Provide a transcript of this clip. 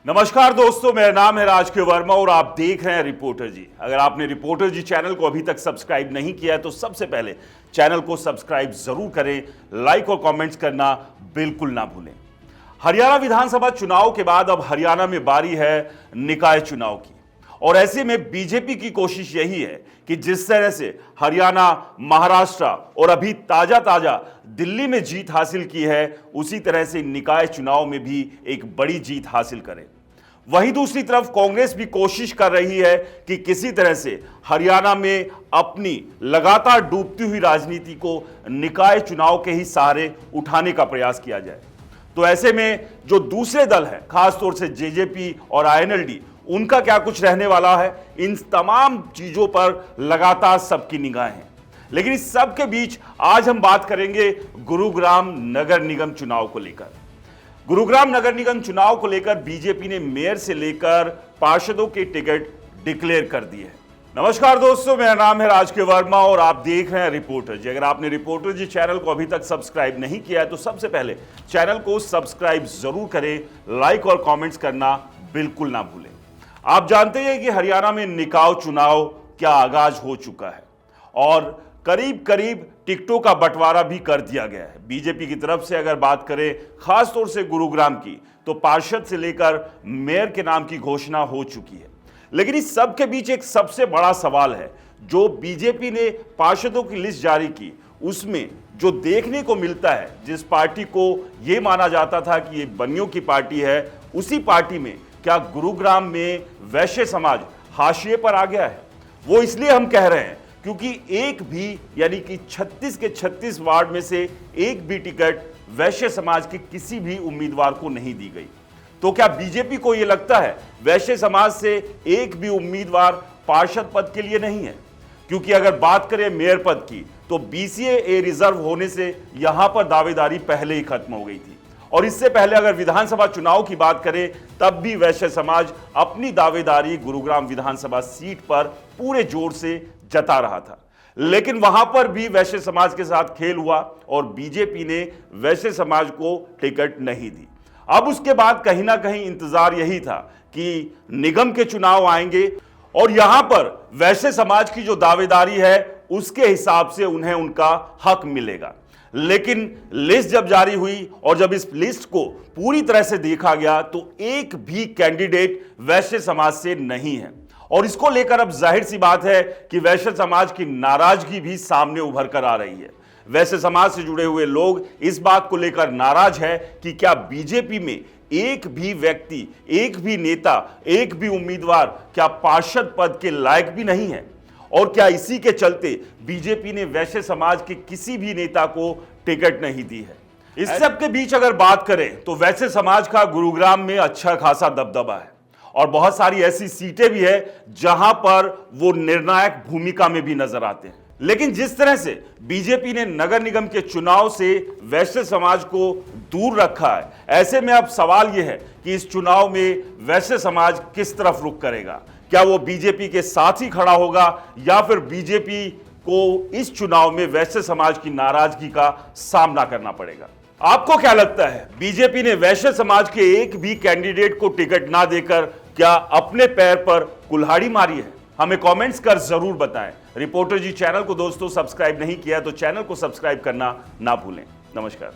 नमस्कार दोस्तों, मेरा नाम है राजकीय वर्मा और आप देख रहे हैं रिपोर्टर जी। अगर आपने रिपोर्टर जी चैनल को अभी तक सब्सक्राइब नहीं किया है तो सबसे पहले चैनल को सब्सक्राइब जरूर करें, लाइक और कमेंट्स करना बिल्कुल ना भूलें। हरियाणा विधानसभा चुनाव के बाद अब हरियाणा में बारी है निकाय चुनाव की, और ऐसे में बीजेपी की कोशिश यही है कि जिस तरह से हरियाणा, महाराष्ट्र और अभी ताजा दिल्ली में जीत हासिल की है, उसी तरह से निकाय चुनाव में भी एक बड़ी जीत हासिल करें। वहीं दूसरी तरफ कांग्रेस भी कोशिश कर रही है कि किसी तरह से हरियाणा में अपनी लगातार डूबती हुई राजनीति को निकाय चुनाव के ही सहारे उठाने का प्रयास किया जाए। तो ऐसे में जो दूसरे दल हैं, खासतौर से जेजेपी और आईएनएलडी, उनका क्या कुछ रहने वाला है, इन तमाम चीजों पर लगातार सबकी निगाहें हैं। लेकिन इस सब के बीच आज हम बात करेंगे गुरुग्राम नगर निगम चुनाव को लेकर। गुरुग्राम नगर निगम चुनाव को लेकर बीजेपी ने मेयर से लेकर पार्षदों के टिकट डिक्लेयर कर दिए हैं। नमस्कार दोस्तों, मेरा नाम है राजकीय वर्मा और आप देख रहे हैं रिपोर्टर जी। अगर आपने रिपोर्टर जी चैनल को अभी तक सब्सक्राइब नहीं किया है तो सबसे पहले चैनल को सब्सक्राइब जरूर करें, लाइक और कॉमेंट्स करना बिल्कुल ना भूलें। आप जानते हैं कि हरियाणा में निकाय चुनाव क्या आगाज हो चुका है और करीब करीब टिकटों का बंटवारा भी कर दिया गया है। बीजेपी की तरफ से अगर बात करें खासतौर से गुरुग्राम की, तो पार्षद से लेकर मेयर के नाम की घोषणा हो चुकी है। लेकिन इस सब के बीच एक सबसे बड़ा सवाल है, जो बीजेपी ने पार्षदों की लिस्ट जारी की, उसमें जो देखने को मिलता है, जिस पार्टी को यह माना जाता था कि ये बनियों की पार्टी है, उसी पार्टी में क्या गुरुग्राम में वैश्य समाज हाशिए पर आ गया है। वो इसलिए हम कह रहे हैं क्योंकि एक भी, यानी कि 36 के 36 वार्ड में से एक भी टिकट वैश्य समाज के किसी भी उम्मीदवार को नहीं दी गई। तो क्या बीजेपी को यह लगता है वैश्य समाज से एक भी उम्मीदवार पार्षद पद के लिए नहीं है? क्योंकि अगर बात करें मेयर पद की, तो बीसीए रिजर्व होने से यहां पर दावेदारी पहले ही खत्म हो गई थी। और इससे पहले अगर विधानसभा चुनाव की बात करें, तब भी वैश्य समाज अपनी दावेदारी गुरुग्राम विधानसभा सीट पर पूरे जोर से जता रहा था। लेकिन वहां पर भी वैश्य समाज के साथ खेल हुआ और बीजेपी ने वैश्य समाज को टिकट नहीं दी। अब उसके बाद कहीं ना कहीं इंतजार यही था कि निगम के चुनाव आएंगे और यहां पर वैश्य समाज की जो दावेदारी है, उसके हिसाब से उन्हें उनका हक मिलेगा। लेकिन लिस्ट जब जारी हुई और जब इस लिस्ट को पूरी तरह से देखा गया, तो एक भी कैंडिडेट वैश्य समाज से नहीं है। और इसको लेकर अब जाहिर सी बात है कि वैश्य समाज की नाराजगी भी सामने उभर कर आ रही है। वैश्य समाज से जुड़े हुए लोग इस बात को लेकर नाराज है कि क्या बीजेपी में एक भी व्यक्ति, एक भी नेता, एक भी उम्मीदवार क्या पार्षद पद के लायक भी नहीं है। और क्या इसी के चलते बीजेपी ने वैश्य समाज के किसी भी नेता को टिकट नहीं दी है। इस सब के बीच अगर बात करें तो वैश्य समाज का गुरुग्राम में अच्छा खासा दबदबा है और बहुत सारी ऐसी सीटें भी है जहां पर वो निर्णायक भूमिका में भी नजर आते हैं। लेकिन जिस तरह से बीजेपी ने नगर निगम के चुनाव से वैश्य समाज को दूर रखा है, ऐसे में अब सवाल यह है कि इस चुनाव में वैश्य समाज किस तरफ रुख करेगा। क्या वो बीजेपी के साथ ही खड़ा होगा या फिर बीजेपी को इस चुनाव में वैश्य समाज की नाराजगी का सामना करना पड़ेगा? आपको क्या लगता है, बीजेपी ने वैश्य समाज के एक भी कैंडिडेट को टिकट ना देकर क्या अपने पैर पर कुल्हाड़ी मारी है? हमें कमेंट्स कर जरूर बताएं। रिपोर्टर जी चैनल को दोस्तों सब्सक्राइब नहीं किया तो चैनल को सब्सक्राइब करना ना भूलें। नमस्कार।